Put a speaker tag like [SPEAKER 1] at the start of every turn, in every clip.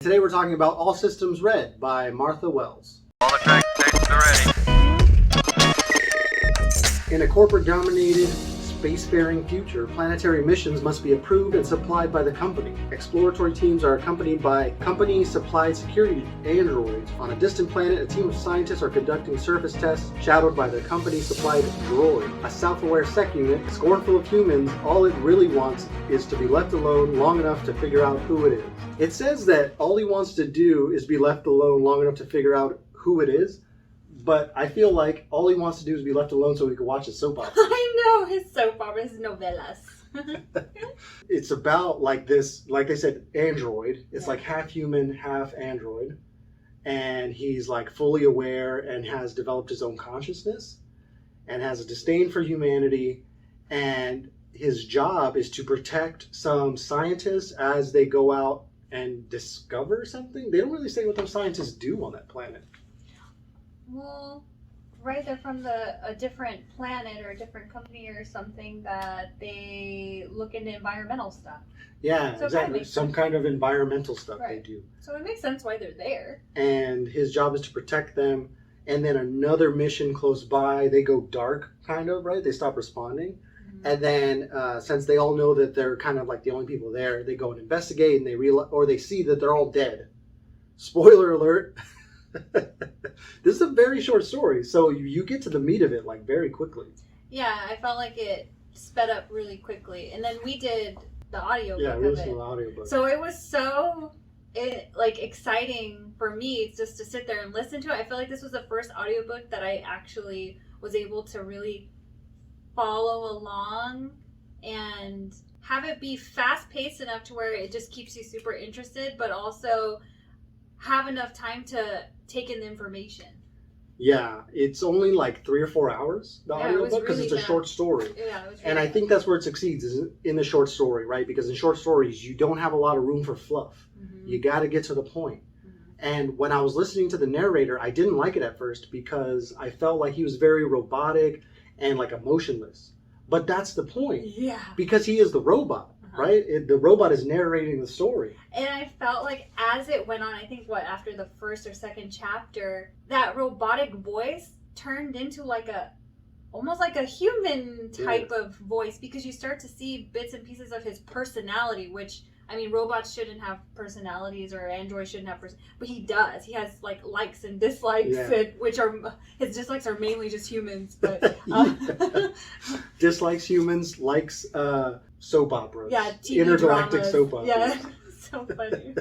[SPEAKER 1] Today we're talking about All Systems Red by Martha Wells.
[SPEAKER 2] All the track stations are ready.
[SPEAKER 1] In a corporate-dominated, spacefaring future, planetary missions must be approved and supplied by the company. Exploratory teams are accompanied by company-supplied security androids. On a distant planet, a team of scientists are conducting surface tests, shadowed by the company-supplied droid. A self-aware SecUnit, scornful of humans, all it really wants is to be left alone long enough to figure out who it is. It says that all he wants to do is be left alone long enough to figure out who it is. But I feel like all he wants to do is be left alone so he can watch his soap opera.
[SPEAKER 3] I know, his soap opera, his novellas.
[SPEAKER 1] It's about like this, like they said, android. It's like half human, half android. And he's like fully aware and has developed his own consciousness and has a disdain for humanity. And his job is to protect some scientists as they go out and discover something. They don't really say what those scientists do on that planet.
[SPEAKER 3] Well, right, they're from a different planet or a different company or something that they look into environmental stuff.
[SPEAKER 1] Yeah,
[SPEAKER 3] So
[SPEAKER 1] exactly. Some kind of environmental stuff they do.
[SPEAKER 3] So it makes sense why they're there.
[SPEAKER 1] And his job is to protect them. And then another mission close by, they go dark, kind of, right? They stop responding. Mm-hmm. And then since they all know that they're kind of like the only people there, they go and investigate and they realize, or they see that they're all dead. Spoiler alert. This is a very short story, so you get to the meat of it like very quickly.
[SPEAKER 3] Yeah, I felt like it sped up really quickly, and then we did the audiobook.
[SPEAKER 1] Yeah, we listened to the audiobook.
[SPEAKER 3] So it was so exciting for me just to sit there and listen to it. I feel like this was the first audiobook that I actually was able to really follow along and have it be fast-paced enough to where it just keeps you super interested, but also have enough time to take in the information.
[SPEAKER 1] Yeah, it's only like 3 or 4 hours, the audiobook, because it's a short story.
[SPEAKER 3] Yeah, it was really
[SPEAKER 1] and I think that's where it succeeds, is in the short story, right? Because in short stories, you don't have a lot of room for fluff. Mm-hmm. You got to get to the point. Mm-hmm. And when I was listening to the narrator, I didn't like it at first because I felt like he was very robotic and like emotionless. But that's the point.
[SPEAKER 3] Yeah.
[SPEAKER 1] Because he is the robot. Right? The robot is narrating the story.
[SPEAKER 3] And I felt like as it went on, I think after the first or second chapter, that robotic voice turned into almost like a human type of voice, because you start to see bits and pieces of his personality, which, I mean, robots shouldn't have personalities, or androids shouldn't have but he does. He has likes and dislikes, which are, his dislikes are mainly just humans, but
[SPEAKER 1] dislikes humans, likes soap operas.
[SPEAKER 3] Yeah, TV
[SPEAKER 1] intergalactic
[SPEAKER 3] dramas.
[SPEAKER 1] Soap operas.
[SPEAKER 3] Yeah, so funny.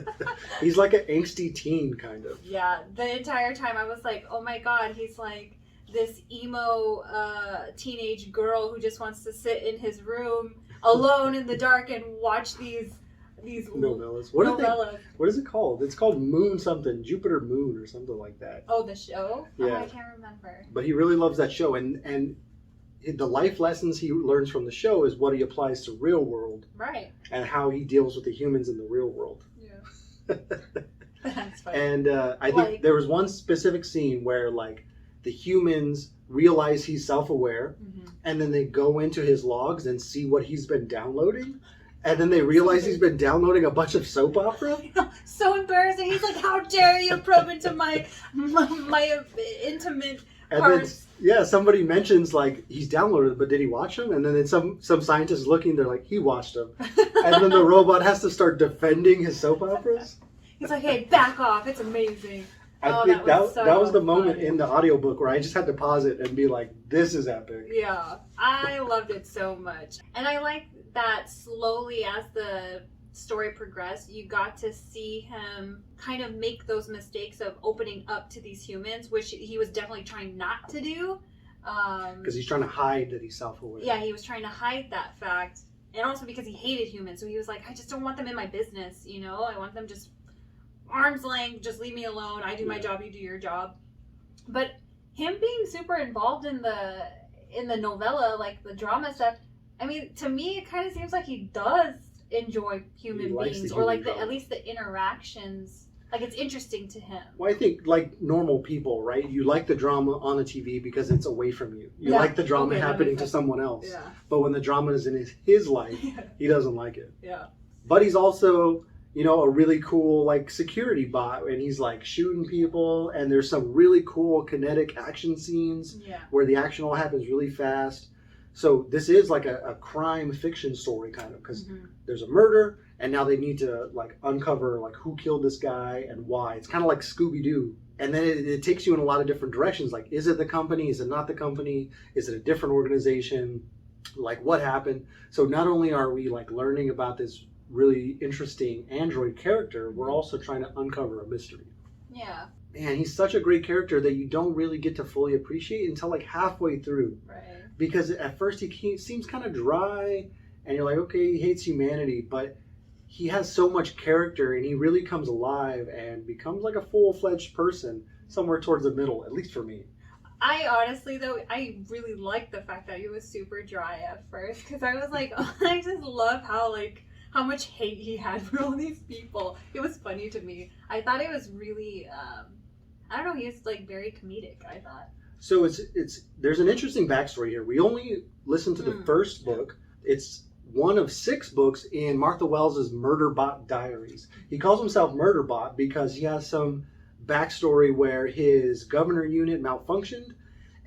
[SPEAKER 1] He's like an angsty teen, kind of.
[SPEAKER 3] Yeah, the entire time I was like, oh my god, he's like this emo teenage girl who just wants to sit in his room alone in the dark and watch these
[SPEAKER 1] novellas. What is it called? It's called Moon something, Jupiter Moon or something like that.
[SPEAKER 3] Oh, the show?
[SPEAKER 1] Yeah.
[SPEAKER 3] Oh, I can't remember.
[SPEAKER 1] But he really loves that show, and the life lessons he learns from the show is what he applies to real world.
[SPEAKER 3] Right.
[SPEAKER 1] And how he deals with the humans in the real world.
[SPEAKER 3] Yeah. That's funny.
[SPEAKER 1] And I think there was one specific scene where the humans realize he's self-aware, mm-hmm. and then they go into his logs and see what he's been downloading. And then they realize he's been downloading a bunch of soap opera.
[SPEAKER 3] So embarrassing. He's like, how dare you probe into my intimate parts.
[SPEAKER 1] Then, somebody mentions he's downloaded it, but did he watch them? And then some scientists looking, they're like, he watched them. And then the robot has to start defending his soap operas.
[SPEAKER 3] He's like, hey, back off. It's amazing.
[SPEAKER 1] I think that was the moment in the audiobook where I just had to pause it and be like, this is epic.
[SPEAKER 3] Yeah, I loved it so much. And I like that slowly as the story progressed, you got to see him kind of make those mistakes of opening up to these humans, which he was definitely trying not to do.
[SPEAKER 1] Because he's trying to hide that he's self-aware.
[SPEAKER 3] Yeah, he was trying to hide that fact. And also because he hated humans. So he was like, I just don't want them in my business, I want them just arm's length, just leave me alone. I do my job, you do your job. But him being super involved in the novella, the drama stuff, I mean, to me, it kind of seems like he does enjoy human beings, or at least the interactions. It's interesting to him.
[SPEAKER 1] Well, I think normal people, right? You like the drama on the TV because it's away from you. You like the drama happening to someone else. Yeah. But when the drama is in his life, he doesn't like it.
[SPEAKER 3] Yeah.
[SPEAKER 1] But he's also a really cool like security bot, and he's like shooting people, and there's some really cool kinetic action scenes where the action all happens really fast. So this is like a crime fiction story kind of, because there's a murder, and now they need to like uncover like who killed this guy and why. It's kind of like Scooby-Doo. And then it takes you in a lot of different directions. Like, is it the company? Is it not the company? Is it a different organization? Like, what happened? So not only are we like learning about this really interesting android character, we're also trying to uncover a mystery.
[SPEAKER 3] Yeah.
[SPEAKER 1] And he's such a great character that you don't really get to fully appreciate until like halfway through. Right. Because at first he seems kind of dry, and you're like, okay, he hates humanity, but he has so much character, and he really comes alive and becomes like a full-fledged person somewhere towards the middle, at least for me.
[SPEAKER 3] I honestly, though, I really liked the fact that he was super dry at first, because I was like, oh, I just love how much hate he had for all these people. It was funny to me. I thought it was really, I don't know, he was like very comedic, I thought.
[SPEAKER 1] So there's an interesting backstory here. We only listened to the first book. It's one of 6 books in Martha Wells' Murderbot Diaries. He calls himself Murderbot because he has some backstory where his governor unit malfunctioned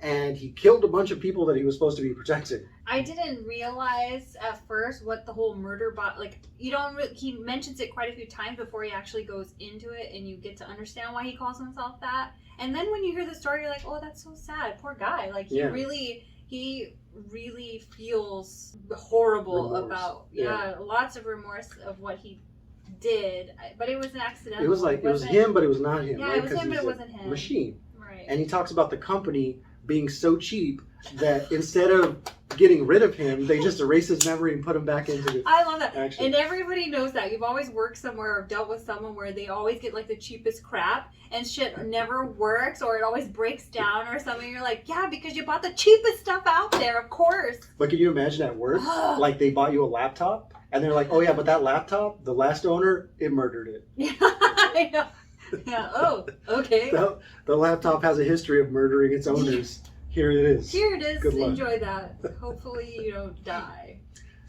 [SPEAKER 1] and he killed a bunch of people that he was supposed to be protecting.
[SPEAKER 3] I didn't realize at first what the whole Murderbot, like, he mentions it quite a few times before he actually goes into it, and you get to understand why he calls himself that. And then when you hear the story, you're like, oh, that's so sad. Poor guy. Like, he really feels horrible about, lots of remorse of what he did. But it was an accidental.
[SPEAKER 1] It was like, it was him, but it was not him.
[SPEAKER 3] Yeah,
[SPEAKER 1] right?
[SPEAKER 3] It was him, but it wasn't him.
[SPEAKER 1] Machine.
[SPEAKER 3] Right.
[SPEAKER 1] And he talks about the company being so cheap that instead of getting rid of him, they just erase his memory and put him back into the
[SPEAKER 3] I love that.
[SPEAKER 1] action.
[SPEAKER 3] And everybody knows that. You've always worked somewhere or dealt with someone where they always get like the cheapest crap and shit never works, or it always breaks down or something. You're like, yeah, because you bought the cheapest stuff out there, of course.
[SPEAKER 1] But can you imagine at work? Like they bought you a laptop and they're like, oh yeah, but that laptop, the last owner, it murdered it.
[SPEAKER 3] Yeah, I know. Yeah, oh, okay.
[SPEAKER 1] The laptop has a history of murdering its owners. Here it is.
[SPEAKER 3] Here it is.
[SPEAKER 1] Good luck.
[SPEAKER 3] Enjoy that. Hopefully you don't die.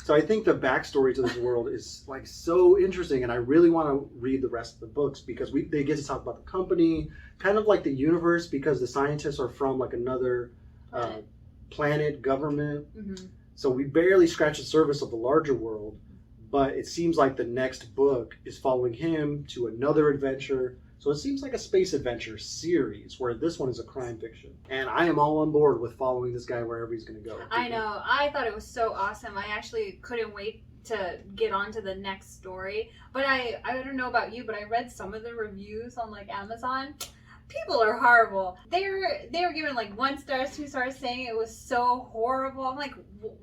[SPEAKER 1] So I think the backstory to this world is like so interesting, and I really want to read the rest of the books because they get to talk about the company, kind of like the universe, because the scientists are from like another planet government. Mm-hmm. So we barely scratch the surface of the larger world, but it seems like the next book is following him to another adventure. So it seems like a space adventure series, where this one is a crime fiction. And I am all on board with following this guy wherever he's going to go.
[SPEAKER 3] I know. I thought it was so awesome. I actually couldn't wait to get on to the next story. But I don't know about you, but I read some of the reviews on like Amazon. People are horrible. They were given like 1 star, 2 stars, saying it was so horrible. I'm like,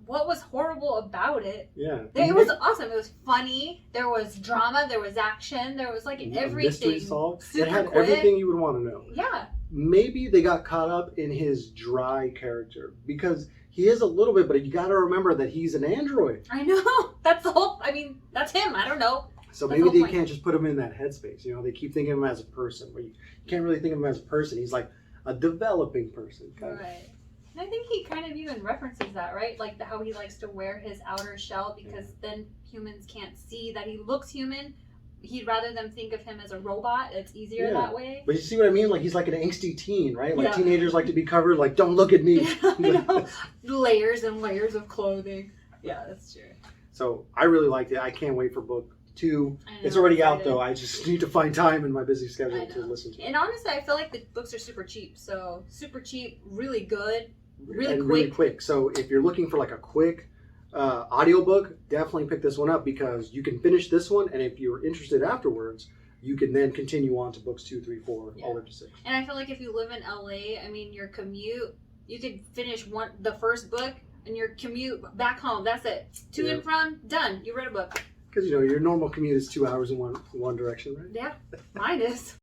[SPEAKER 3] what was horrible about it?
[SPEAKER 1] Yeah,
[SPEAKER 3] it was awesome. It was funny. There was drama. There was action. There was like everything.
[SPEAKER 1] Mystery solved.
[SPEAKER 3] Super
[SPEAKER 1] it had
[SPEAKER 3] quick.
[SPEAKER 1] everything you would want to know.
[SPEAKER 3] Yeah. Maybe
[SPEAKER 1] they got caught up in his dry character because he is a little bit, but you got to remember that he's an android.
[SPEAKER 3] I know. That's the whole. I mean, that's him. I don't know.
[SPEAKER 1] So maybe they can't just put him in that headspace. They keep thinking of him as a person. Where you can't really think of him as a person. He's like a developing person.
[SPEAKER 3] Right. And I think he kind of even references that, right? Like how he likes to wear his outer shell because then humans can't see that he looks human. He'd rather them think of him as a robot. It's easier that way.
[SPEAKER 1] But you see what I mean? Like he's like an angsty teen, right? Like teenagers like to be covered. Like, don't look at me.
[SPEAKER 3] I know. Layers and layers of clothing. Yeah, that's true.
[SPEAKER 1] So I really liked it. I can't wait for book 2. It's already out though. I just need to find time in my busy schedule to listen to it.
[SPEAKER 3] And honestly, I feel like the books are super cheap. So super cheap, really good, really quick.
[SPEAKER 1] Really quick. So if you're looking for like a quick audiobook, definitely pick this one up because you can finish this one, and if you're interested afterwards, you can then continue on to books 2, 3, 4, all the way to 6.
[SPEAKER 3] And I feel like if you live in LA, I mean, your commute, you could finish the first book and your commute back home. That's it. To and from, done. You read a book.
[SPEAKER 1] Because your normal commute is 2 hours in one direction, right?
[SPEAKER 3] Yeah, mine is.